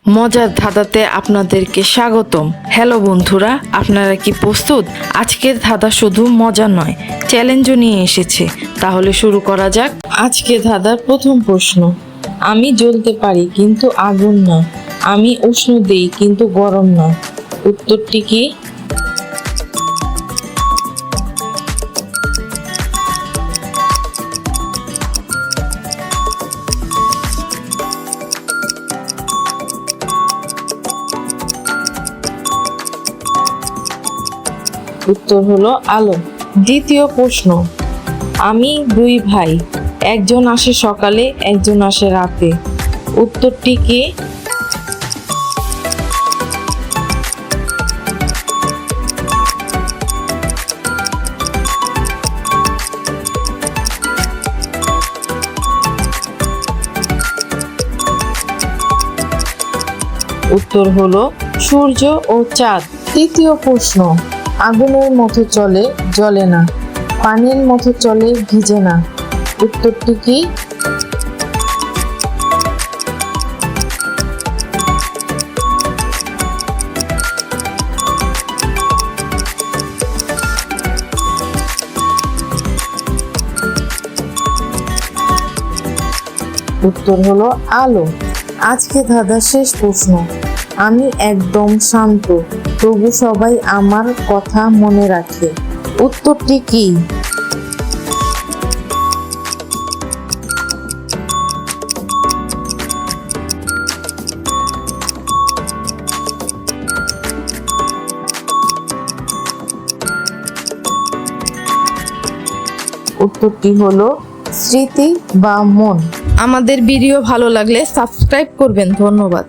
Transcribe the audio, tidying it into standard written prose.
মজার ধাঁধাতে আপনাদেরকে স্বাগতম। হ্যালো বন্ধুরা, আপনারা কি প্রস্তুত? আজকের ধাঁধা শুধু মজা নয়, চ্যালেঞ্জও নিয়ে এসেছে। তাহলে শুরু করা যাক। আজকে ধাঁধার প্রথম প্রশ্ন, আমি জ্বলতে পারি কিন্তু আগুন না, আমি উষ্ণ দেই কিন্তু গরম না, উত্তরটি কি? উত্তর হলো আলো। দ্বিতীয় প্রশ্ন, আমি দুই ভাই, একজন আসে সকালে একজন আসে রাতে, উত্তরটি কি? উত্তর হলো সূর্য ও চাঁদ। তৃতীয় প্রশ্ন, আগুনের মতো চলে জ্বলে না, পানির মতো চলে ভিজে না, উত্তরটি কি? উত্তর হলো আলো। আজকে ধাঁধার শেষ প্রশ্ন, আমি একদম শান্ত, তবু সবাই আমার কথা মনে রাখে, উত্তরটি কি? উত্তরটি হলো স্মৃতি বা মন। আমাদের ভিডিও ভালো লাগলে সাবস্ক্রাইব করবেন। ধন্যবাদ।